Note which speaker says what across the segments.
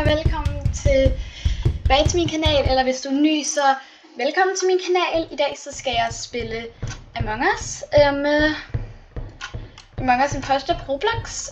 Speaker 1: og velkommen tilbage til min kanal, eller hvis du er ny, så velkommen til min kanal. I dag så skal jeg spille Among Us. Among Us en første Roblox.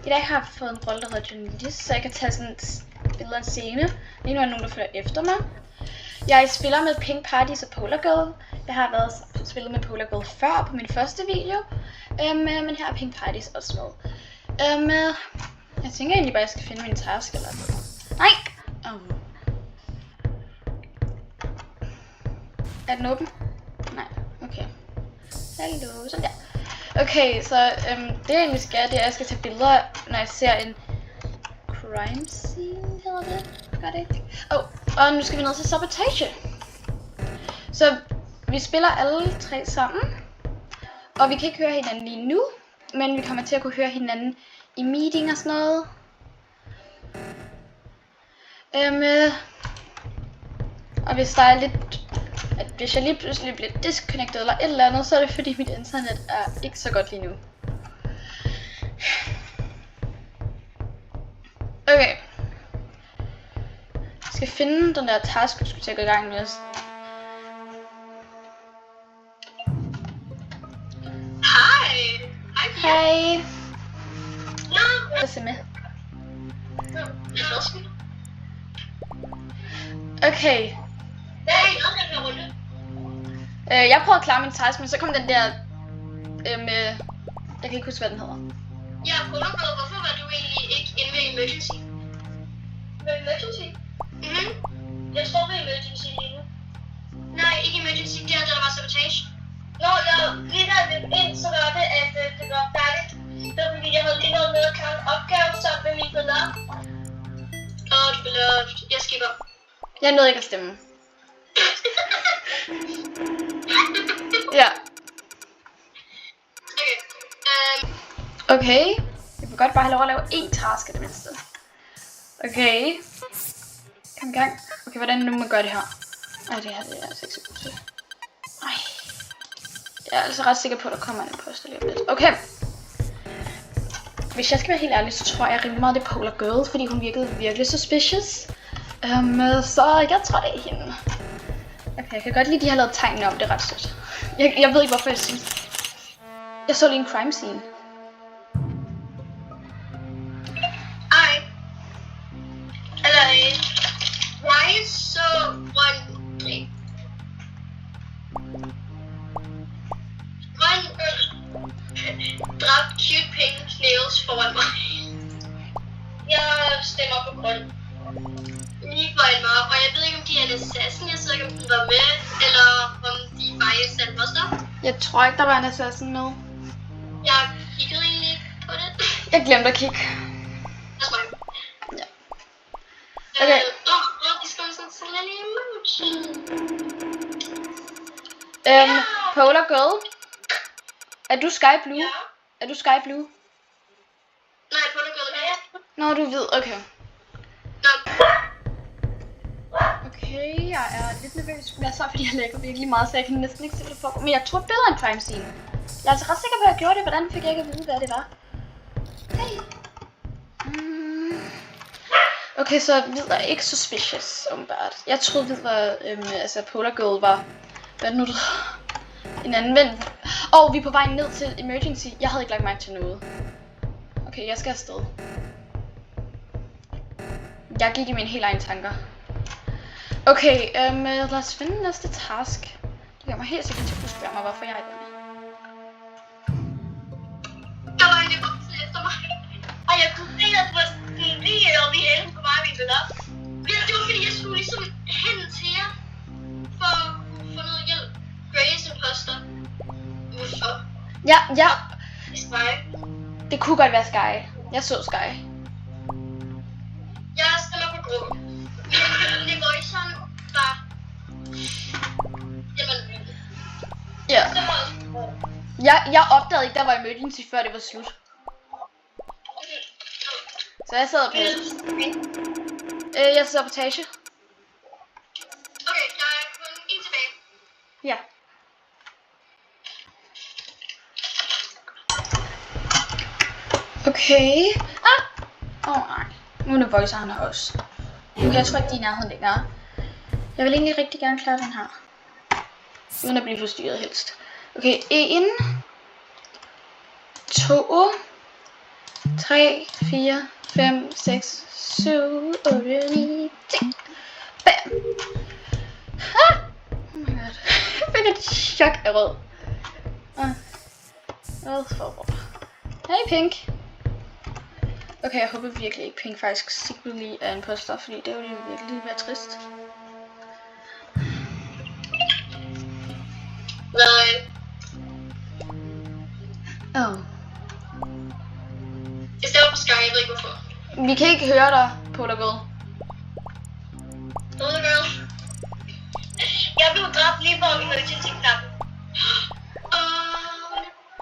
Speaker 1: I dag har jeg fået en rolle, der hedder journalist, så jeg kan tage sådan billeder af en scene. Lige nu er der nogen, der følger efter mig. Jeg spiller med Pink Parties og Polar Girl. Jeg har været spillet med Polar Girl før på min første video, men her er Pink Parties også med. Jeg tænker egentlig bare, at jeg skal finde min task eller noget. Nej! Er den åben? Nej, okay. Hallo, sådan der. Okay, så det jeg egentlig skal, det er, at jeg skal tage billeder, når jeg ser en crime scene, hedder det? Gør det ikke? Og nu skal vi ned til sabotage. Så vi spiller alle tre sammen, og vi kan ikke høre hinanden lige nu, men vi kommer til at kunne høre hinanden i meeting og sådan noget. Og hvis der er lidt, hvis jeg lige pludselig bliver disconnected eller et eller andet, så er det fordi mit internet er ikke så godt lige nu. Okay. Jeg skal finde den der task, vi skulle til at gå i gang med.
Speaker 2: Hej.
Speaker 1: Hej. Jeg ser med. Okay. Jeg prøvede at klare min task, men så kom den der med... Jeg kan ikke huske, hvad den hedder.
Speaker 2: Ja, Polargirl, hvorfor var du egentlig ikke inde ved emergency? Med emergency? Jeg står ved emergency lige nu. Nej, ikke emergency, det er der var sabotage. Nå, jeg lige da jeg løb ind, så var det, at det var færdigt. Det var fordi, jeg havde lige været med at klare en opgave sammen med min beloved. Du beloved. Jeg skipper.
Speaker 1: Jeg nåede ikke at stemme. Ja. Okay. Jeg vil godt bare have lov at lave én task af det mindste. Okay. Kom i gang. Okay, hvordan nu man gør det her? Ej, det her det er altså ikke så godt til. Ej. Jeg er altså ret sikker på, at der kommer en imposter lige om lidt. Okay. Hvis jeg skal være helt ærlig, så tror jeg rimelig meget, det er Polar Girl, fordi hun virkede virkelig suspicious. Så jeg tror, det er hende. Okay, jeg kan godt lide, de har lavet tegnene om, det er ret sødt. Jeg ved ikke, hvorfor jeg synes. Jeg så lige en crime scene.
Speaker 2: Ej. Eller jeg så Grøn dræbte cute pink snails foran mig. Jeg stemmer på Grøn. Lige foran mig, og jeg ved ikke, om de er en assassin. Jeg ved ikke, om den var med, eller om de bare er imposter.
Speaker 1: Jeg tror ikke, der var en assassin med.
Speaker 2: Jeg kiggede egentlig ikke på det.
Speaker 1: Jeg glemte at kigge.
Speaker 2: That's mig.
Speaker 1: Ja. Okay.
Speaker 2: De skal sådan en lille emoji.
Speaker 1: Polar Girl. Er du Sky Blue?
Speaker 2: Ja.
Speaker 1: Er du Sky Blue?
Speaker 2: Nej, Polar Girl er jeg.
Speaker 1: Nå, du ved. Okay.
Speaker 2: Nå.
Speaker 1: Okay, jeg er lidt nervøs, men jeg så fordi jeg lægger virkelig meget, så jeg kan næsten ikke se, hvad det foregår. Men jeg tror bedre end crime scene. Jeg er altså ret sikker på, at jeg gjorde det. Hvordan fik jeg ikke at vide, hvad det var? Hey. Okay, så Hvid er ikke suspicious, åbenbart. Jeg troede, Hvid var, Polar Girl var... Hvad er det nu, du... En anden ven. Vi er på vej ned til emergency. Jeg havde ikke lagt mærke til noget. Okay, jeg skal afsted. Jeg gik i mine helt egne tanker. Okay, lad os finde næste task. Det gør mig helt sikkert til at spørge mig, hvorfor jeg er der.
Speaker 2: Der var en, der kom til efter mig. Og jeg kunne se, at det var lige oppe i hælden på mig og min venner. Det var fordi, jeg skulle ligesom hen til jer. For at få noget hjælp. Grace imposter. Hvorfor?
Speaker 1: Ja.
Speaker 2: Sky.
Speaker 1: Det kunne godt være Sky. Jeg så Sky.
Speaker 2: Jeg stemmer på Grå. Levoition var... Jamen...
Speaker 1: Ja.
Speaker 2: Det var også Grå.
Speaker 1: Jeg opdagede ikke, der var emergency, før det var slut. Så jeg sad på... Jeg sidder på sabotage.
Speaker 2: Okay, der er kun en tilbage.
Speaker 1: Ja. Okay. Nej. Univoicer han har også. Okay, jeg tror ikke, de er i nærheden længere. Jeg vil egentlig rigtig gerne klare den her. Uden at blive forstyrret helst. Okay, 1, 2, 3, 4, 5, 6, 7, 8, 9, 10. Bam! Ah! Oh my god. Jeg fik et chok af rød. Rød for rød. Hey Pink! Okay, jeg håber virkelig ikke Pink faktisk secretly er en imposter, fordi det ville jo virkelig være trist.
Speaker 2: Nej.
Speaker 1: Oh.
Speaker 2: Jeg stemmer på Sky, jeg ved ikke hvorfor.
Speaker 1: Vi kan ikke høre dig, Polar Girl.
Speaker 2: Polar Girl. Jeg blev dræbt lige på emergency-knappen.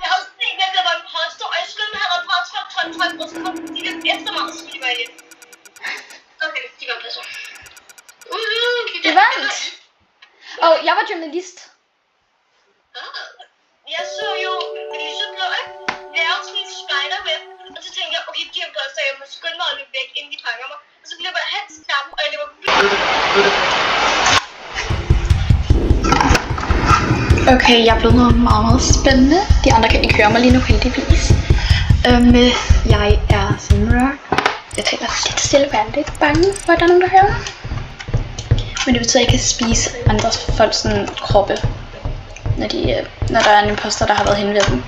Speaker 2: Jeg havde set, hvem der var imposter, og jeg skyndte mig, at han var tryk, og så kom de lidt efter mig, og så ville de mig igen. Okay, de var pladser.
Speaker 1: Det vandt! Og jeg var journalist.
Speaker 2: Jeg så jo lyseblå, lave sådan en spiderweb, og så tænkte jeg, okay, de er imposter, jeg må skynde mig at løbe væk, inden de fanger mig. Og så blev jeg hen til knappen, og jeg løber
Speaker 1: Okay, jeg er blevet noget meget, meget spændende. De andre kan ikke høre mig lige nu, heldigvis. Jeg er Simra. Jeg taler lidt stille, for jeg er lidt bange for, at der er nogen, der hører mig. Men det betyder, at jeg kan spise andre folks sådan, kroppe, når der er en imposter, der har været henne ved dem.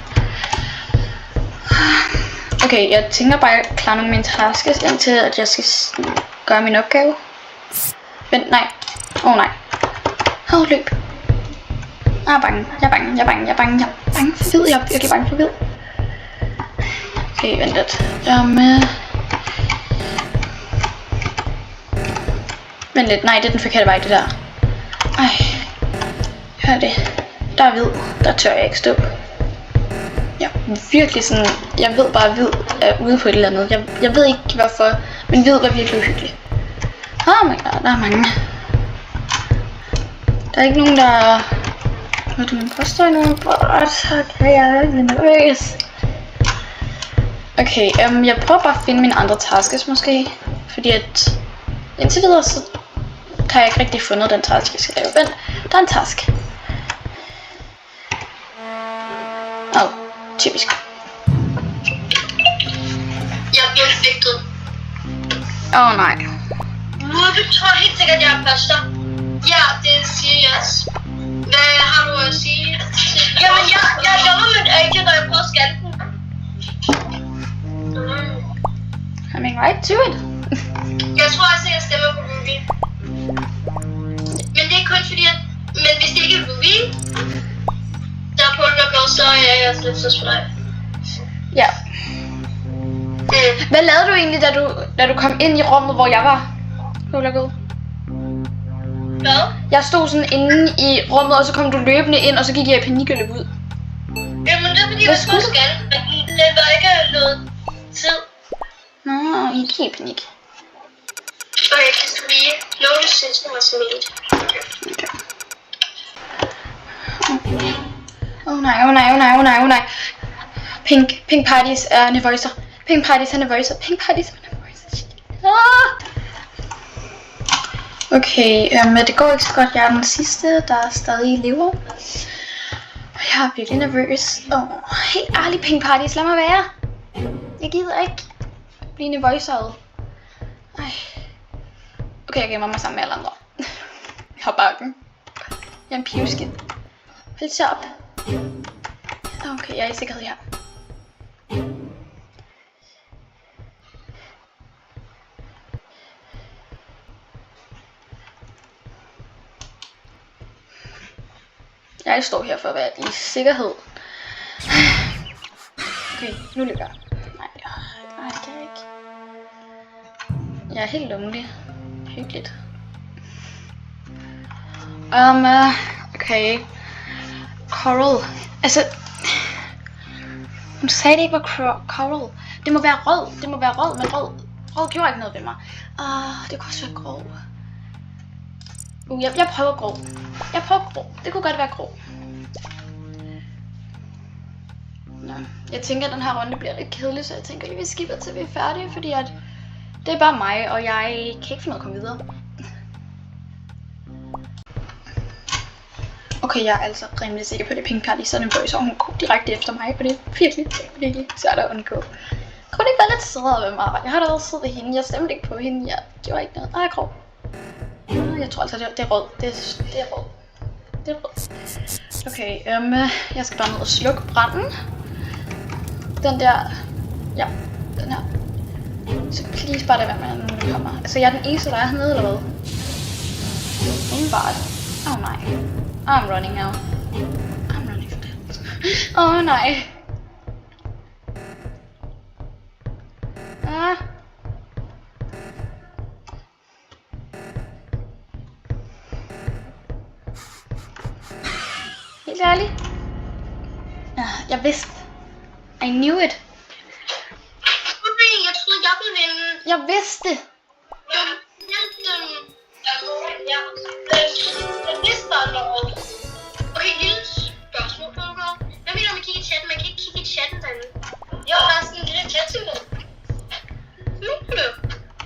Speaker 1: Okay, jeg tænker bare at klare nogle af mine taskes, indtil at jeg skal gøre min opgave. Vent, nej. Nej. Løb. Jeg er bange for hvid. Jeg er virkelig bange for hvid. Okay, vent lidt. Vent lidt, nej, det er den forkerte vej, det der. Hør det. Der er hvid. Der tør jeg ikke stå. Ja, virkelig sådan, jeg ved bare, at hvid er ude på et eller andet. Jeg ved ikke hvorfor, men hvid var virkelig uhyggelig. Oh my god, der er mange. Der er ikke nogen, der... Hvad er det, man påstår endnu? Okay, jeg er virkelig nervøs. Okay, jeg prøver bare at finde mine andre taskes måske. Fordi at indtil videre, så har jeg ikke rigtig fundet den task, jeg skal lave. Vent, der er en task. Typisk.
Speaker 2: Jeg bliver fægtet.
Speaker 1: Nej.
Speaker 2: Du tror helt sikkert, jeg er imposter. Ja, det siger jeg. Hvad har du at sige? Jamen, jeg er government agent, og jeg prøver at skalle den.
Speaker 1: Coming right to it.
Speaker 2: Jeg tror også, at jeg stemmer på Ruby. Men det er kun fordi, at... Men hvis det ikke er Ruby, der er på Undergirl, så er jeg også lidt søs for dig.
Speaker 1: Ja. Hvad lavede du egentlig, da du kom ind i rummet, hvor jeg var? Undergirl.
Speaker 2: Hvad?
Speaker 1: Jeg stod sådan inde i rummet, og så kom du løbende ind, og så gik jeg i panik og løb ud.
Speaker 2: Jamen det er fordi, jeg skulle skalle, men det var ikke noget tid.
Speaker 1: Nå, I gik i panik.
Speaker 2: Okay, kan du lige love synes mig så lidt.
Speaker 1: Nej. Pink Parties er nervøser. Pink Parties er nervøser. Okay, det går ikke så godt. Jeg er den sidste, der stadig lever. Jeg er virkelig nervøs. Helt ærligt, Pink Parties, lad mig være. Jeg gider ikke blive nervøseret. Okay, jeg gemmer mig sammen med alle andre. Jeg har bakken. Jeg er en pivskin. Hold så op. Okay, jeg er i sikkerhed her. Jeg står her for at være i sikkerhed. Okay, nu løber jeg. Nej, det er ikke. Jeg er helt lonely. Hyggeligt. Okay. Coral. Altså... Hun sagde det ikke var coral. Det må være rød. Men rød gjorde ikke noget ved mig. Det kunne også være grå. Jeg prøver grå. Det kunne godt være grå. Nå. Jeg tænker, at den her runde bliver lidt kedelig, så jeg tænker, at vi skipper til vi er færdige, fordi at Det er bare mig, og jeg kan ikke finde ud af at komme videre. Okay, jeg er altså rimelig sikker på, at det er Pink Party, så nervøs, og hun går direkte efter mig, og det er virkelig svært at undgå. Kunne det ikke være lidt sødere ved mig? Jeg har da været sød ved hende, jeg stemte ikke på hende, jeg gjorde ikke noget. Jeg grov. Jeg tror altså, det er rød. Det er rød. Det er rød. Okay, jeg skal bare ned og slukke branden. Den der, ja, den her. Så please bare det være med, når den kommer. Altså, jeg er den eneste, der er hernede, eller hvad? Umiddelbart. Oh nej. I'm running now. I'm running for det. Oh nej. Ah. Helt ærligt. Jeg vidste. I knew it.
Speaker 2: Okay, jeg troede, jeg ville vinde.
Speaker 1: Jeg vidste.
Speaker 2: Jeg vidste bare noget. Okay, lille spørgsmål, Pogo. Hvad mener du med kigge i chatten? Man kan ikke kigge i chatten derinde. Jo, der er sådan en lille chat-symbol.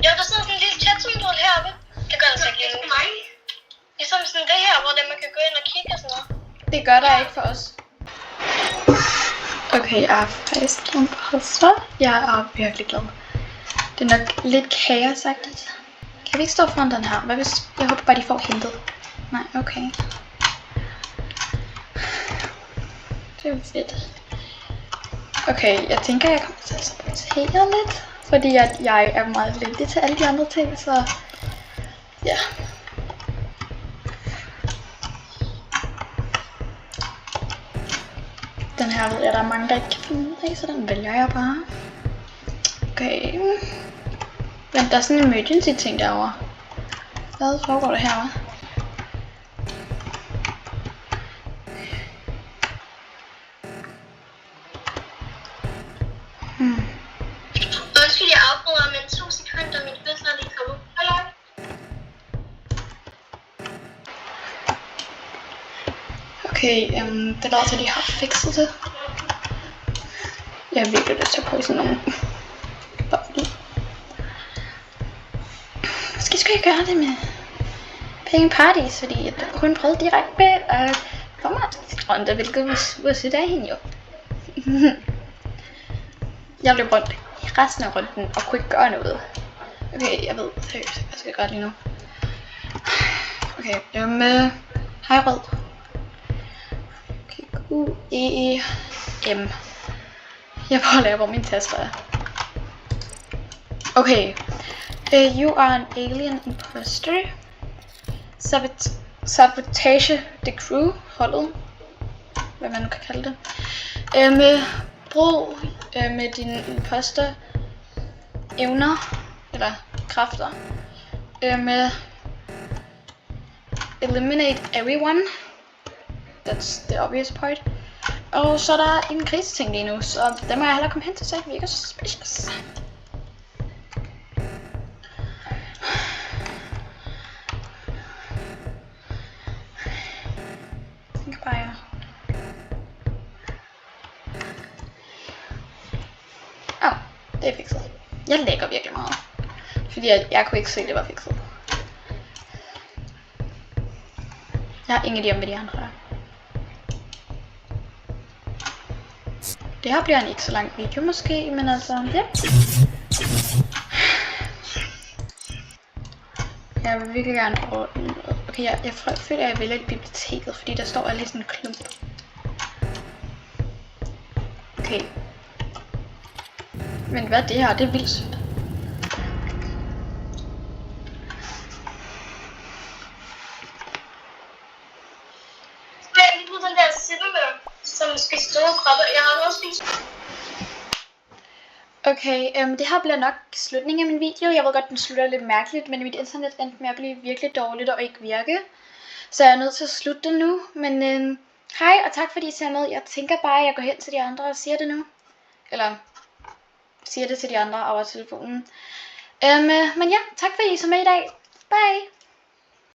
Speaker 2: Jo, der sidder sådan en lille chat-symbol heroppe. Det gør der så ikke lige nu. Ligesom sådan det her, hvor man kan gå ind og kigge og sådan noget.
Speaker 1: Det gør der ikke for os. Okay, jeg er faktisk blevet presset. Jeg er virkelig glad. Det er nok lidt kaosagtigt. Kan vi ikke stå foran den her? Hvad hvis... Jeg håber bare, de får hentet. Nej, okay. Det er jo fedt. Okay, jeg tænker, jeg kommer til at sabotere lidt. Fordi at jeg er meget venlig til alle de andre ting, så... Ja. Den her ved jeg, der er mange, der ikke kan finde ud af, så den vælger jeg bare. Okay. Men der er sådan en emergency ting derovre. Hvad foregår der herovre?
Speaker 2: Undskyld, jeg afbryder, men 2 sekunder, mit bøsser er lige kommet. Hallo?
Speaker 1: Okay, det lader til, at de har fikset det. Jeg har virkelig lyst til at prøve sådan nogle. Måske skulle jeg gøre det med Pink Parties, fordi hun prøvede direkte at få mig rundt, hvilket var sødt af hende jo. Jeg løb rundt i resten af runden og kunne ikke gøre noget. Okay, jeg ved seriøst, hvad skal jeg gøre lige nu. Okay, hej rød. Okay, Q-E-E-M. Jeg prøver at lære, hvor min taster er. Okay. You are an alien imposter. Sabotage the crew. Holdet. Hvad man nu kan kalde det. Brug med dine imposter evner. Eller kræfter. Eliminate everyone. That's the obvious part. Og så er der en kriseting lige nu, så den må jeg hellere komme hen til, så det virker suspicious. Jeg tænker bare, det er fikset. Jeg lægger virkelig meget. Fordi jeg kunne ikke se, at det var fikset. Jeg har ingen idé om, hvad de andre er. Det her bliver en ikke så lang video måske, men altså, ja. Jeg vil virkelig gerne prøve. Okay, jeg føler, at jeg vælger biblioteket, fordi der står lige sådan en klump. Okay. Men hvad er det her? Det er vildt sødt.
Speaker 2: Så jeg lige på den der silver, som skal stå og kroppe. Jeg har også spist.
Speaker 1: Okay, det her bliver nok slutningen af min video. Jeg ved godt, den slutter lidt mærkeligt, men mit internet endte med at blive virkelig dårligt og ikke virke. Så jeg er nødt til at slutte det nu. Men hej, og tak fordi I ser med. Jeg tænker bare, at jeg går hen til de andre og siger det nu. Eller siger det til de andre over telefonen. Men ja, tak fordi I så med i dag. Bye!